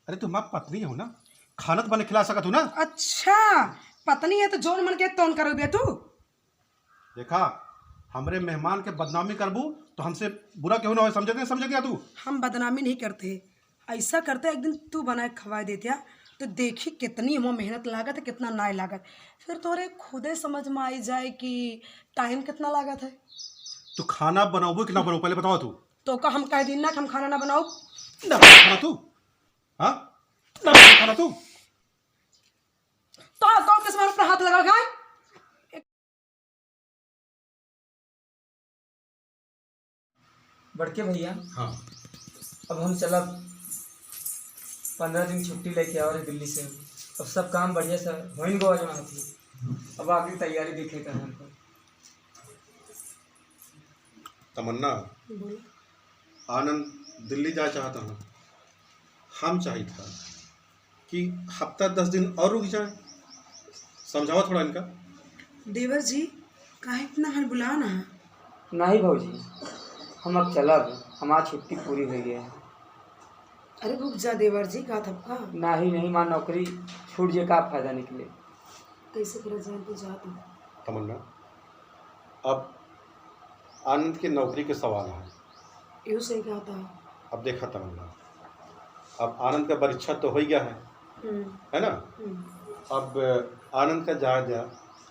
अरे तुम आप पत्नी हो ना, खाना तो बने खिला सकत हो ना। अच्छा पत्नी है तो जोन मन के तौन करोगे तू। देखा, हमरे मेहमान के बदनामी करबू तो हमसे बुरा क्यों ना हो, समझ गया तू। हम बदनामी नहीं करते, ऐसा करते एक दिन तू बनाए खवाए देतिया तो देखी कितनी हम मेहनत लागत है कितना ना लागत, फिर तोरे खुदे समझ में आई जाए कि टाइम कितना लागत है। तू खाना बनाओ कि ना बनाओ पहले बताओ तू। तो का हम कह दिन ना कि हम खाना ना बनाओ। ना बनाओ खाना तू, हाँ ना बनाओ खाना तू। तो कौन किस पर हाथ लगा खाए। बड़के भैया, हाँ अब हम चला 15 दिन छुट्टी लेके आ रहे दिल्ली से। अब सब काम बढ़िया से होइन गो आज वहाँ थी, अब आगे तैयारी देखे कर हमको। तमन्ना, आनंद दिल्ली जा चाहता हूँ। हम चाहिए था कि हफ्ता 10 दिन और रुक जाए, समझाओ थोड़ा इनका। देवर जी काहे इतना हन बुला ना। नहीं भाजी, हम अब चलब, हमारी छुट्टी पूरी हो गई है। अरे रुक जा देवर जी का थपका। नहीं माँ, नौकरी छूट जे का फायदा निकले। कैसे कर जाए तो जा तू। तमन्ना, अब आनंद की नौकरी के सवाल है। यूँ सही कहता है। अब देखा तमन्ना, अब आनंद का परीक्षा तो हो ही गया है ना। अब आनंद का जा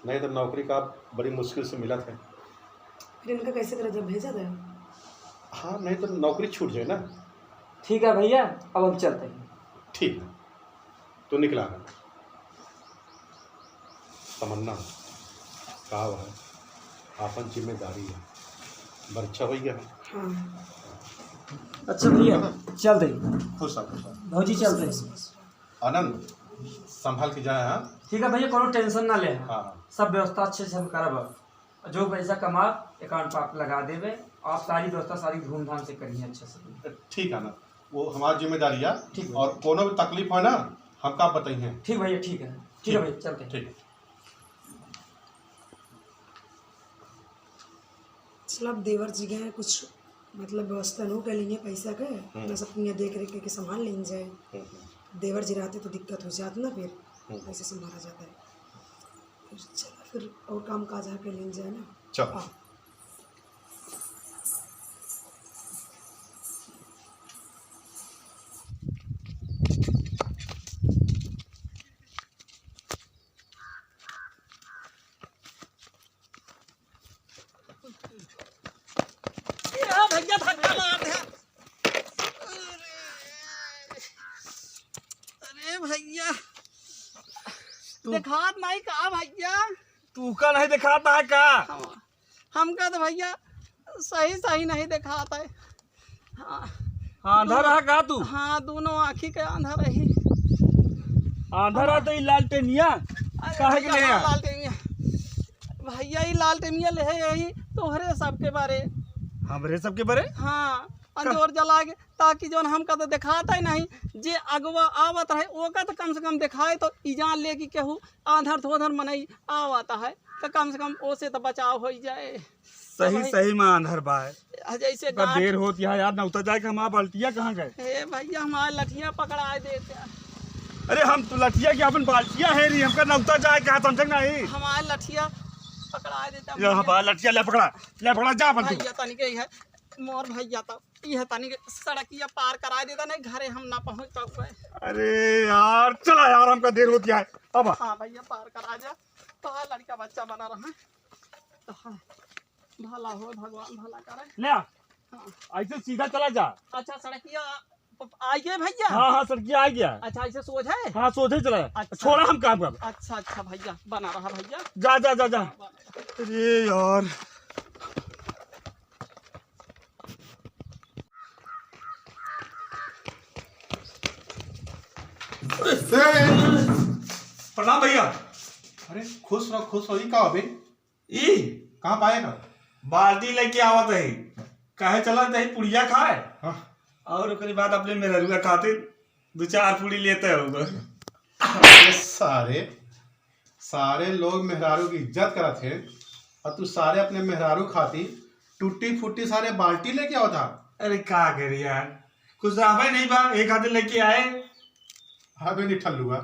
नहीं तो नौकरी का बड़ी मुश्किल से मिला था। फिर इनका कैसे करा जब भेजा था। हाँ, नहीं तो नौकरी छूट जाए ना। ठीक है भैया, अब हम चलते हैं। ठीक है, तो निकला है। तमन्ना, कहा है आपन जिम्मेदारी है, परीक्षा हो गया है। हाँ अच्छा भैया चलते हैं। खुश रहो भाजी चलते हैं। आनंद, संभाल के जाए। हाँ ठीक है भैया, कोनो टेंशन ना ले। हाँ सब व्यवस्था अच्छे से हम करब। जो पैसा कमा अकाउंट पर आप लगा देवे, आप सारी व्यवस्था सारी धूमधाम से करिए अच्छे से। ठीक है ना, वो हमारी जिम्मेदारी है। ठीक है। और कोनो भी तकलीफ है ना हमका बताइए। ठीक भैया, ठीक है भैया, चलते हैं। ठीक। चल अब देवर जी गए कुछ मतलब व्यवस्था नहीं कर लेंगे पैसा के, बस अपनी देख रेख करके संभाल लेंगे जाए। देवर जी रहते तो दिक्कत हो जाती ना, फिर ऐसे संभाला जाता है। फिर चला फिर और काम काज कर लेंगे जाए ना। चलो। हाँ। भैया धक्का मार दे। अरे भैया दिखात नहीं का भैया। तू का नहीं दिखाता है का? हमका तो भैया सही नहीं दिखाता है। हाँ आंधा रहा का तू? हाँ, दोनों आँखी के आंधा रही। आंधा रहा तो लालटेनिया काहे के ले आया? लालटेनिया भैया, ये लालटेनिया ले है यही तोहरे सबके बारे। हमरे सबके बारे? हाँ, अंजोर जला के ताकि जो हमका तो दिखाता ही नहीं, जे अगवा आवत है ओका तो कम से कम दिखाए तो इजान ले कि केहू आंधर धोधर मनई आवता है तो कम से कम ओसे तो बचाव हो जाए। सही में आंधर बा है। जैसे देर होती है यार, न उतर जाए कि हमारा बाल्टिया कहाँ गए? हे भैया हमारे लठिया पकड़ा देते हैं। अरे हम तो लठिया की अपन बाल्टिया है नहीं, हमका न उतर जाए कहाँ समझ नहीं। हमारे लठिया पकड़ा देता ये हमारा लठिया ले पकड़ा जा अपन तू। भैया तनिक है मोर भैया तो यह तनिक सड़किया पार करा देता नहीं, घरे हम ना पहुँच पाए। अरे यार चला यार, हमका देर होती है अब। हाँ भैया पार करा जा, तो हाँ लड़का बच्चा बना रहा है तो हाँ भला हो, भगवान भला करे। ले ऐसे सीधा चला जा। अच्छा सड़किया आइए भैया। हाँ सड़किया आ गया। अच्छा ऐसे सोच है। हाँ सोचे चला। अच्छा। छोड़ा हम काम कर। अच्छा भैया बना रहा भैया। जा। अरे यार प्रणाम भैया। अरे खुश रहो ही का अबे ई कहाँ पाएगा? बाल्टी लेके आवत है, कहे चला दही पुड़िया खाए। हाँ। और उसके बाद अपने मेहरुआ खाते 2-4 पूड़ी लेते होगा। सारे लोग मेहरारू की इज्जत करत थे और तू सारे अपने मेहरारू खाती टूटी फूटी सारे बाल्टी लेके आओ था। अरे का करी यार, कुछ रावे नहीं बा, एक हाथ लेके आए हाँ बे निठल्लुआ,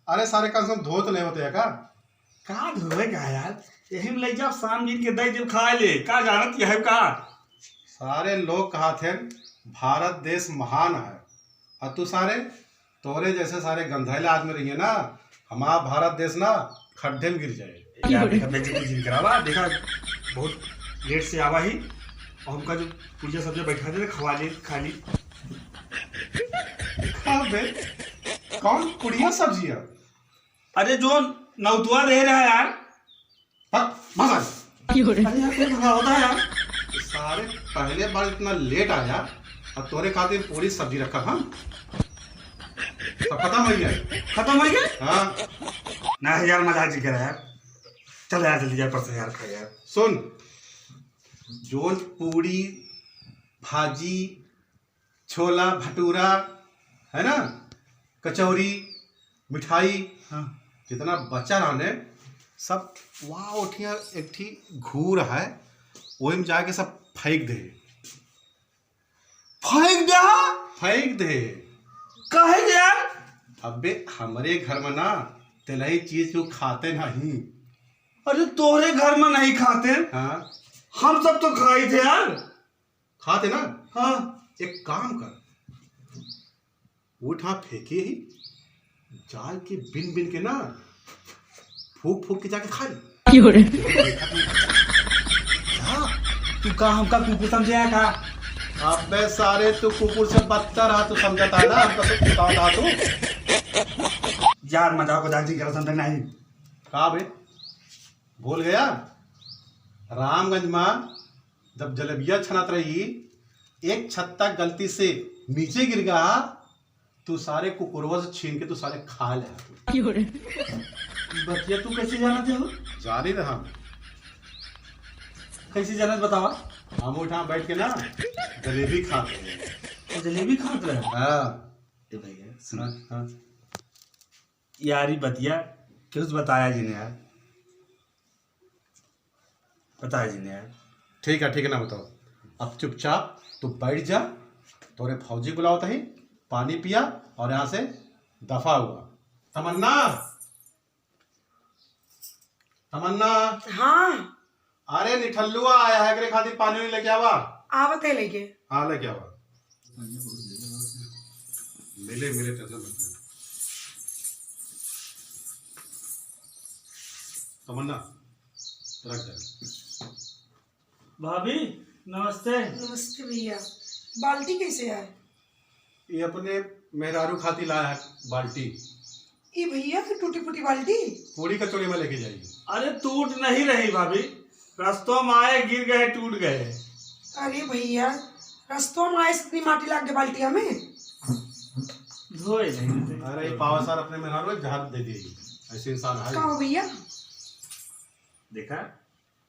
अरे सारे कम से कम धो तो नहीं होते है का? का धोएगा यार, यही में ले जाओ शाम गिन के दई जब खा ले, का जानत है का? सारे लोग कहा थे भारत देश महान है, और तू सारे तोरे जैसे सारे गंधैले आदमी रही है ना, हमारा भारत देश ना खड्डे में गिर जाए। यार देखा बेइज्जती जिन करावा, देखा बहुत लेट से आवा ही और हमका जो पूजा सब्जी बैठा दे खवा ले खा ली। हाँ बे, कौन कुड़िया सब्जियां? अरे जो नौतुआ दे रहा है यार, मजा अरे यार क्या होता है यार? सारे पहले बार इतना लेट आया और तोरे खातिर पूरी सब्जी रखा हम सब खत्म हो गया। खत्म हो गया? हाँ ना यार मजाक जी कर रहा है यार, चल यार जल्दी यार परसों यार खा यार। सुन, जोन पूरी भाजी छोला भटूरा है ना, कचौरी मिठाई, हाँ जितना बचा रहने सब वहाँ उठिया एक ठी घूर है, वही में जाके सब फेंक दे। फेंक दे? फेंक दे। काहे यार? अबे हमारे घर में ना तेलही चीज जो खाते नहीं। अरे तोरे घर में नहीं खाते, हाँ हम सब तो खाई थे यार। खाते ना? हाँ एक काम कर, उठा फेंके ही जाल के बिन बिन के ना फूक फूक के जाके खा ले। तू का हमका कुकुर समझे का? अबे सारे तू कुकुर से बदतर रहा, तू समझता है ना हमका सब बताता तू। यार मजाक मजाक जी कर समझ नहीं। कहा बे भूल गया? रामगंज में जब जलेबिया छनात रही, एक छत्ता गलती से नीचे गिर गया, तू सारे कुकुरवा से छीन के तू सारे खा ले। बतिया तू कैसे जाना थे? जानी रहा कैसे जाना बतावा? हम उठा बैठ के ना जलेबी खाते हैं। जलेबी खाते रहे? हाँ भैया सुना, हाँ यार ही बतिया क्यों बताया जी ने यार, बताया जी ने यार। ठीक है ना बताओ, अब चुपचाप तू बैठ जा, तोरे फौजी बुलाओ तही, पानी पिया और यहाँ से दफा हुआ। तमन्ना, तमन्ना। हाँ अरे निठल्लुआ आया है, करे खातिर पानी नहीं लेके आवा। आवत है लेके। हाँ लेके आवा। मिले मिले टेंशन मत ले। तमन्ना रख दे। भाभी नमस्ते। नमस्ते भैया, बाल्टी कैसे है? ये अपने मेहरारू खातिर लाया है बाल्टी। ये भैया की टूटी फूटी बाल्टी? पूरी कचौड़ी में लेके जाइए। अरे टूट नहीं रही भाभी, रस्तों में आए गिर गए टूट गए। अरे भैया, रस्तों में आए इतनी माटी लाग गई बाल्टिया में? धोए नहीं थे। अरे ये पावा सार अपने मेहरारू को जहाज दे दिए, ऐसे इंसान है। कहाँ हो भैया? देखा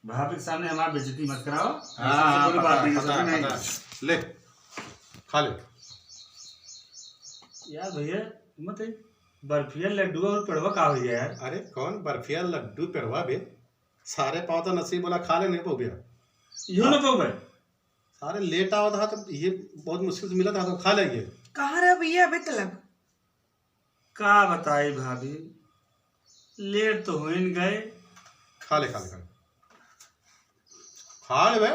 भाभी के सामने हमारी बेइज्जती मत कराओ। हाँ, कोई बात नहीं, पता है, नहीं। पता है। ले खा ले। यार भैया मत बर्फिया लड्डू और पेड़वा का हो गया यार? अरे कौन बर्फिया लड्डू पेड़वा बे, सारे पाव तो नसीब बोला खा ले नहीं पो गया। यो ना पाओ भाई, सारे लेट आवा था तो ये बहुत मुश्किल से मिला था, तो खा लेंगे। कहाँ रहे भैया अभी तक? का बताई भाभी, लेट तो हो ही गए। खा ले खा ले खा ले बे।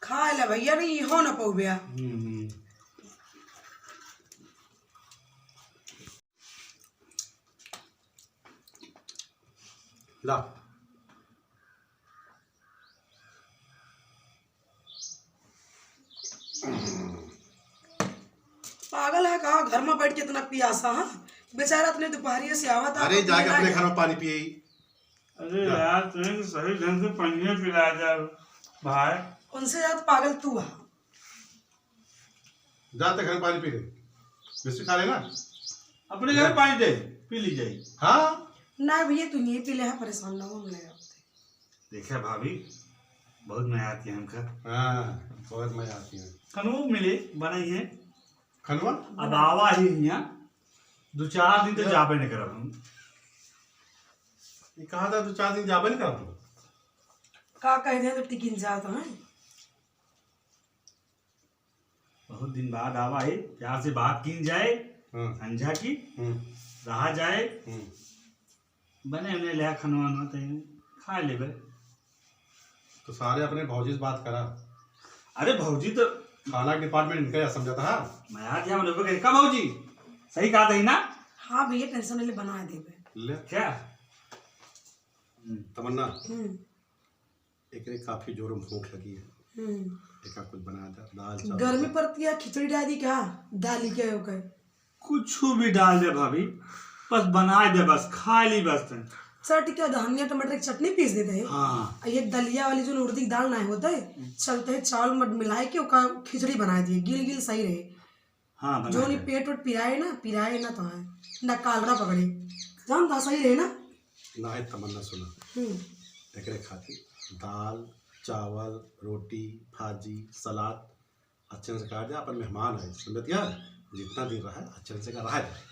खा ले भैया, नहीं हो ना पाऊ भैया। ला पागल है कहा, घर में बैठ के इतना पियासा है बेचारा, अपने दोपहरिया से आवा था। अरे जाके अपने घर में पानी पिए। अरे यार तुम्हें सही ढंग से पानी पिला जा भाई। उनसे ज्यादा पागल तू है। जाते घर में पानी पी ले, बिस्किट खा लेना। अपने घर पानी दे पी लीजिए। हाँ ना भैया तू नहीं पी ले है, परेशान ना हो मिलेगा। देखा भाभी बहुत मजा आती है हमका। हाँ बहुत मजा आती है। खनू मिले बनाई है खनवा। अब आवा ही यहाँ 2-4 दिन तो जाबे नहीं करब हम। ये कहा था 2-4 दिन जाबे नहीं कर। का कह दे तो टिकिन जाता है। बहुत दिन बाद आवा है, प्यार से बात की जाए, हाँ। समझा की हम्म, रहा जाए, हम्म। बने उन्हें लिया खनवाना तो खा ले बे। तो सारे अपने भौजी से बात करा। अरे भौजी तो खाना के डिपार्टमेंट इनका यह समझा था। मैं आज यहाँ लोग कब भौजी सही कहा था ना। हाँ भैया टेंशन नहीं बना देवे। ले क्या तमन्ना, हम्म एक ने काफी जोरों में भूख लगी है, हम्म। एक कुछ बना दे, दाल चावल। गर्मी पड़ती है, खिचड़ी डाल दी क्या? दाली के हो गए। कुछ भी डाल दे भाभी, बस बना दे, बस खा ली बस। सर क्या धनिया टमाटर की चटनी पीस देते हैं। हाँ ये दलिया वाली जो उड़द की दाल ना होता है, चलते है चावल मट मिलाए के ओका खिचड़ी बना दिए, गिल गिल सही रहे। हाँ बना जो दे। नहीं पेट वेट पिराए ना तो है ना कालरा पकड़े, जानता सही रहे ना। ना है तमन्ना, सुना एक खाती दाल चावल रोटी भाजी सलाद अच्छे से काट दे। अपन मेहमान है समझ यार, जितना दिन रहा है अच्छे से का रहा है।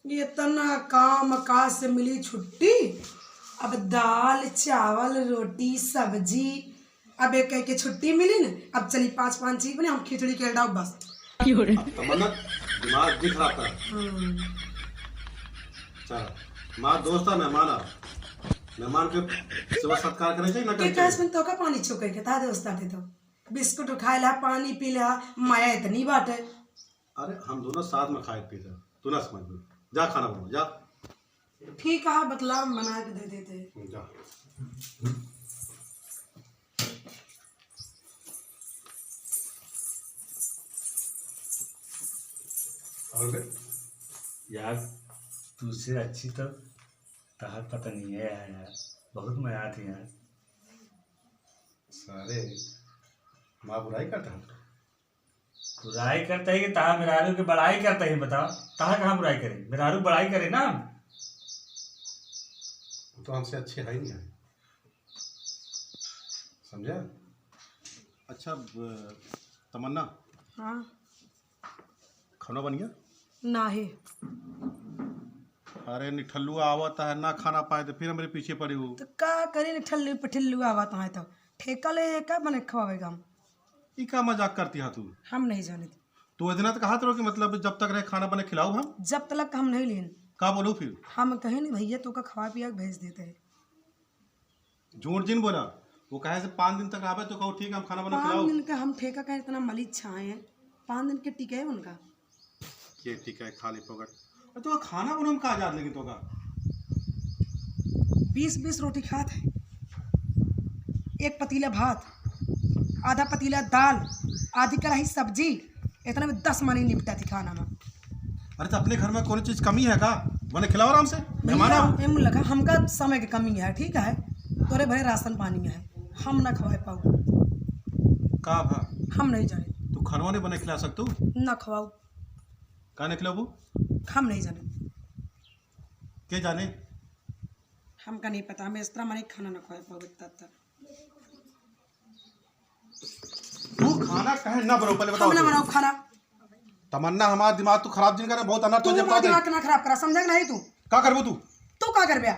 ये इतना काम काज से मिली छुट्टी, अब दाल चावल रोटी सब्जी, अब एक एक छुट्टी मिली न, अब चली 5-5 चीज बने, हम खिचड़ी के डाल बस। अब तमन्ना दिमाग भी खराब कर। चल माँ दोस्त है, मेहमान आ, मेहमान के सेवा सत्कार करे चाहिए ना करे एक में तो का पानी चुके के ता दोस्त आते तो बिस्कुट खाए ला, पानी पी ला, माया इतनी बात है। अरे हम दोनों साथ में खाए पीते, तू ना समझ में। जा खाना बनाओ जा। ठीक है बतला, बना के दे देते। जा और बे? यार तुझसे अच्छी तो तहर पता नहीं है यार, बहुत मजा आती यार। सारे माँ बुराई करता है। बुराई करता है कि तहा मेहरारू की बड़ाई करता है? बताओ तहा कहाँ बुराई करे, मेहरारू बड़ाई करे ना। तो हमसे अच्छे है ही नहीं है, समझा? अच्छा तमन्ना, हाँ खाना बन गया? ना है। अरे निठल्लू आवता है ना, खाना पाए तो फिर मेरे पीछे पड़ी हो। तो का करे न ठल्लू पठिल्लू आवत है तो ठेका ले का बने खवाएगा हम। ई का मजाक करती है तू? हम नहीं जाने थे। तो इतना तो कहा तो कि मतलब जब तक रहे खाना बने खिलाओ हम। जब तक हम नहीं लेन, का बोलूँ फिर? हम कहे नहीं भैया तो का खवा पिया के भेज देते हैं। जोर जिन बोला वो कहे से 5 दिन तक आवे तो कहो ठीक है हम खाना बना 5 खिलाओ। दिन का हम ठेका का इतना मलिक छाए हैं, 5 दिन के टिके है उनका। ये ठीक है खाली पकड़। तो खाना बना हम कहा जात, लेकिन तो का 20-20 रोटी खात है, 1 पतीला भात, आधा पतीला दाल, आधी कढ़ाई सब्जी, इतना में 10 मानी निपटा थी खाना में। अरे तो अपने घर में कोई चीज कमी है का? बने खिलाओ आराम से, मेहमान आओ। एम लगा हमका समय की कमी है, ठीक है तोरे भरे राशन पानी में है, हम ना खवाए पाऊ। का भा हम नहीं जाने। तू खाना नहीं बने खिला सकतू? ना खवाऊ, का नहीं खिलाबू? हम नहीं जाने। के जाने? हमका नहीं पता, हमें इस तरह मानी खाना ना खवाए पाऊ इतना तक। तू खाना कहे ना बनो, पहले बताओ हम ना तो। बनाओ खाना। तमन्ना हमारा दिमाग तू खराब जिन करे, बहुत अनर्थ तू हो हमारा जाता दिमाग है। ना खराब करा, समझा कि नहीं तू? का करबू तू? तू का कर बया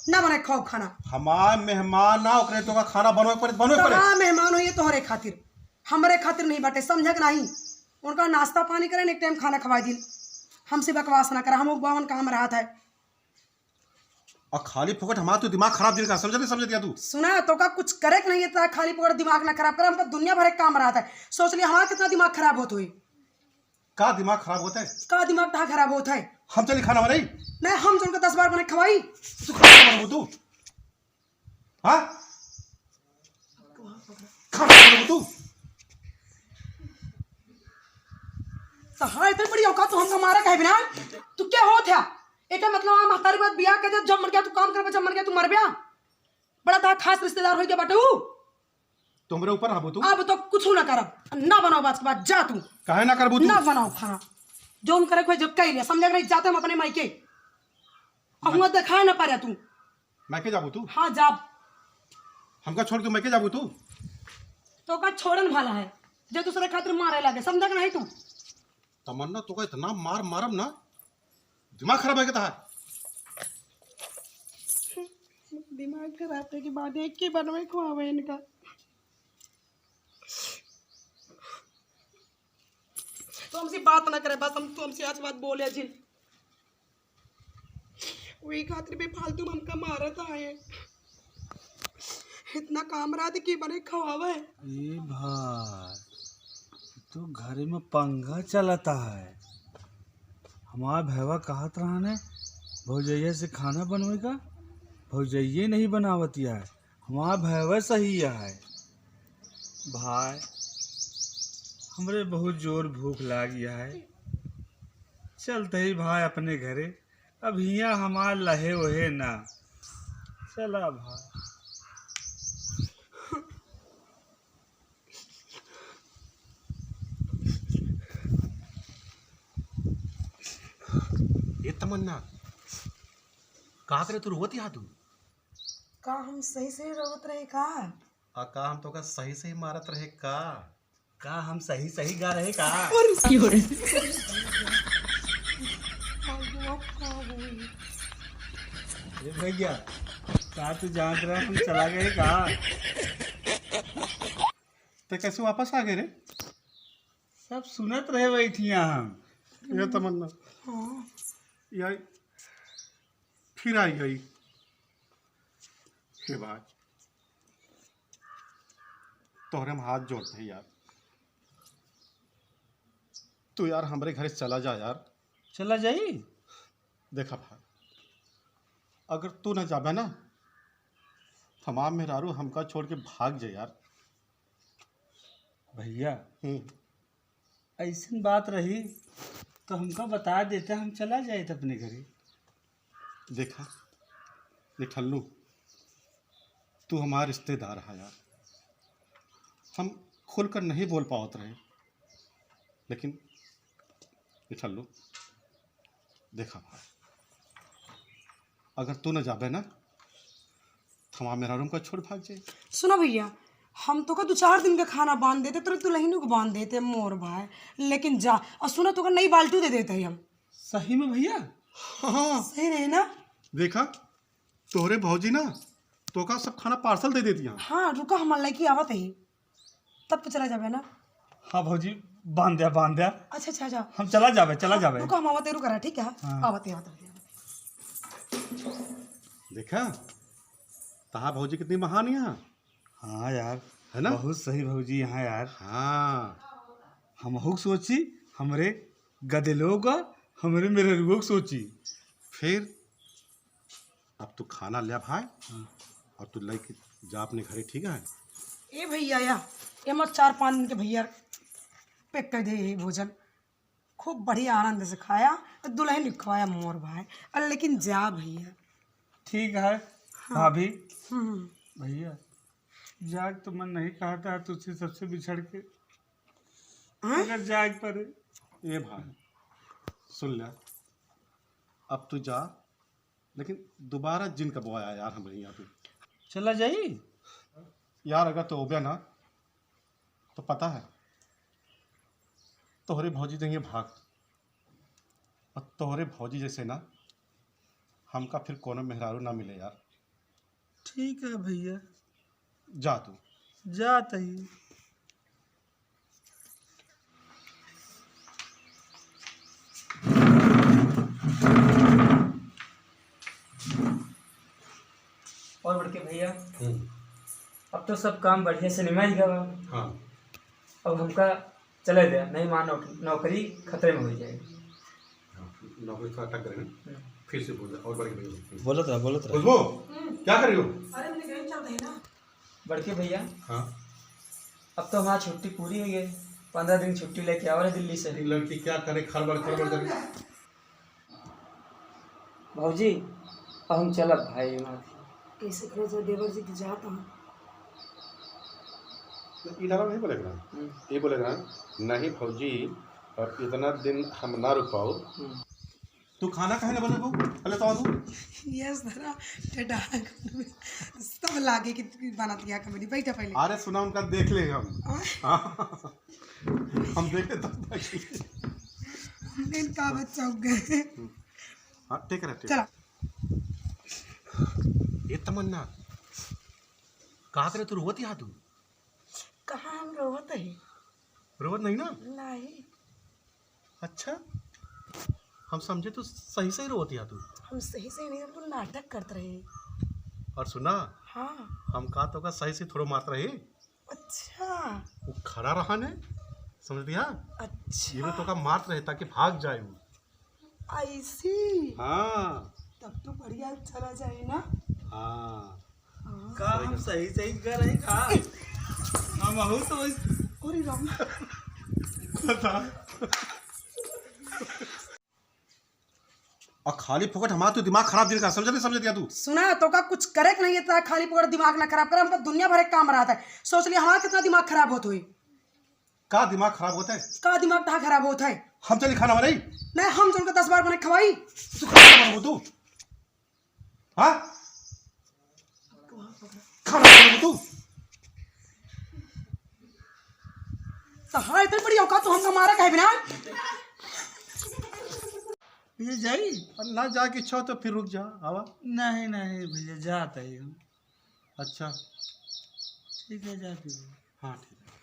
ना बने खाओ खाना। हमार मेहमान ना ओकरे तो का खाना बनवे पड़े, बनवे पड़े। कहाँ मेहमान हो ये तोहरे खातिर, हमारे खातिर नहीं बाटे, समझा कि नहीं? उनका नाश्ता पानी करें, एक टाइम खाना खवा दी, हमसे बकवास ना करा। हम बावन काम रहा था। और खाली फुकट हमारा तो दिमाग खराब दिन का, समझ नहीं समझ दिया तू? सुना तो का कुछ करे कि नहीं इतना खाली पकड़ दिमाग ना खराब करा। हमका दुनिया भर एक काम रहा था, सोच लिया हमारा कितना दिमाग खराब होता है। का दिमाग खराब होता है? का दिमाग कहाँ खराब होता है? हम चली खाना बनाई? नहीं हम तो उनका 10 बार बने खवाई। तू खाना बनबू तू? हाँ खाना बनबू तू? तो हाँ इतनी बड़ी औकात तो हमका मारा कहे बिना। तू क्या हो था एक मतलब हम हतारी बात बियाह कहते जब मर गया तू काम कर, जब मर गया तू मर गया। बड़ा था खास रिश्तेदार हो गया बटू। तुमरे ऊपर हबू तू? अब तो कुछ ना करब, ना बनाओ बात के बाद जा तू। काहे ना करबू तू? ना बनाओ खाना, जो हम करे कोई जब कह लिया, समझा नहीं? जाते हम अपने मायके, अब वहां देखा ना पाया तू। मैं के जाबू तू? हाँ जा। हमका छोड़ के मैं के जाबू तू? तो का छोड़न भाला है जो दूसरे खातिर मारे लगे, समझा कि नहीं तू? तमन्ना तो का इतना मार मारब ना दिमाग खराब है का? दिमाग खराब है की बात एक के बनवे खुआवे इनका। तो हमसे बात ना करे, बस हम तो हमसे आज बात बोले जिन वही खातिर भी फालतू हमका मारत आए। इतना काम रात की बने खवावा है। ए भाई तो घर में पंखा चलता है। हमारा भैया कहत रहा ने भौजैया से खाना बनवेगा, भौजैया नहीं बनावतिया है, हमारा भैया सही है। भाई हमरे बहुत जोर भूख लागी है, चलते ही भाई अपने घरे। अब हियाँ हमार लहे वहे ना चला भाई। ये तमन्ना का करे तू रोती हा तू का हम सही से रोत रहे का? का हम तो का सही सही मारत रहे का हम सही सही गा रहे का? ए भैया का तू जान रहा हम चला गए का? तो कैसे वापस आ गए रे? सब सुनत रहे बैठिया हम। ये तमन्ना यार फिर आई गई। हे भाई तोहरे हम हाथ जोड़ते हैं यार, तू यार हमारे घर चला जा यार। चला जाई। देखा भाई अगर तू ना जाबे ना तमाम मेहरारू हमका छोड़ के भाग जाए यार। भैया ऐसी बात रही तो हमका बता देते, हम चला जाए थे अपने घरे। देखा निठल्लू तू हमारा रिश्तेदार है यार, हम खुलकर नहीं बोल पावत रहे, लेकिन निठल्लू देखा भाई अगर तू न जाबे ना थमा मेरा रूम का छोड़ भाग जाए। सुनो भैया, हम तो का 2-4 दिन का खाना बांध देते तो दुल्हनों को बांध देते मोर भाई, लेकिन जा और सुनो तो का नई बाल्टी दे देते हम। सही में भैया? हाँ सही रहे ना? देखा तोहरे भौजी ना तो का सब खाना पार्सल दे देती हैं। हाँ रुका हमारे लायकी आवत है तब तो चला जाबे ना। हाँ भौजी बांध दिया। अच्छा अच्छा अच्छा हम चला जावे। रुका हम आवते रुका ठीक है। हाँ। आवते। देखा तहा भौजी कितनी महान है यहाँ। हाँ यार है ना? बहुत सही भौजी यहाँ यार। हाँ हम हुक सोची हमरे गदेलों का, हमरे मेरे रुक सोची। फिर अब तू खाना ले भाई और तू लेके जा अपने घरे, ठीक है? ए भैया या ये मत 4-5 दिन के भैया पैक कर दे यही भोजन, खूब बढ़िया आनंद से खाया, दुल्हन खवाया मोर भाई। और लेकिन जा भैया। ठीक है भाभी। हम्म भैया जाग तो मन नहीं कहता है तुझसे सबसे बिछड़ के, हाँ? अगर जाग पड़े। ये भाई सुन ले, अब तू जा, लेकिन दोबारा जिन कब आया यार हमारे यहाँ पे। चला जाई यार अगर तो हो गया ना तो पता है तोहरे भौजी देंगे भाग, और तोहरे भौजी जैसे ना हमका फिर कोनो मेहरारू ना मिले यार। ठीक है भैया जा तू। जाता ही। और बढ़ के भैया अब तो सब काम बढ़िया से निमाई गया। हाँ अब हमका चले दे, नहीं मान नौकरी खतरे में हो जाएगी। नौकरी थोड़ा टक करेंगे, फिर से बोल और बढ़ के बोलत रहा खुशबू क्या कर रही हो? अरे मेरे घर चलते हैं ना। बढ़ के भैया हाँ अब तो हमारी छुट्टी पूरी हो गई, 15 दिन छुट्टी लेके आवा है दिल्ली से। लड़की क्या करे, खड़बड़ करे। भाजी अब हम चलब भाई वहाँ। कैसे करे जो देवर जी की जात हूँ। इलावा नहीं बोलेगा, ये बोलेगा नहीं भौजी और इतना दिन हम ना रुक पाओ। तू खाना कहे ना बने को पहले तो तू यस धरा टेढ़ा सब लागे कि बना दिया कमेटी बैठा पहले। अरे सुना उनका देख ले हम। हम देखे तब दिन का बच्चा हो गए। हाँ ठीक है चला ये तमन्ना कहा करे तू रोती हा? तू कहाँ हम रोवत है? रोवत नहीं ना? नहीं अच्छा, हम समझे तो सही सही रोती है तू। हम सही से नहीं, हम तो नाटक करते रहे। और सुना, हाँ। हम कहा तो का सही से थोड़ा मात रहे, अच्छा वो खड़ा रहा ने, समझ दिया? अच्छा। ये तो का मारत रहे ताकि भाग जाए वो। ऐसी। हाँ तब तो बढ़िया चला जाए ना। हाँ। का हम सही सही कर रहे का हम आहू तो अरे राम। और खाली फोकट हमारा तो दिमाग खराब दिन का, समझ दिया तू। सुना तो का कुछ करे कि नहीं था, खाली पकड़ दिमाग ना खराब करे, हमको दुनिया भर एक काम रहा था। सोच लिया हमारा कितना दिमाग खराब होता है। का दिमाग खराब होता है? का दिमाग कहाँ खराब होता है? हम चली खाना बनाई, नहीं हम तुमको 10 बार बना खवाई। तू खाना बनाओ तू, हाँ खाना बनाओ तू। तो हाँ इतनी बड़ी औकात तो हमको मारा कहे बिना। भैया जाई और ना जाके इच्छा हो तो फिर रुक जा, आवा। नहीं नहीं भैया जाता ही हूँ। अच्छा ठीक है जाती हूँ। हाँ ठीक है।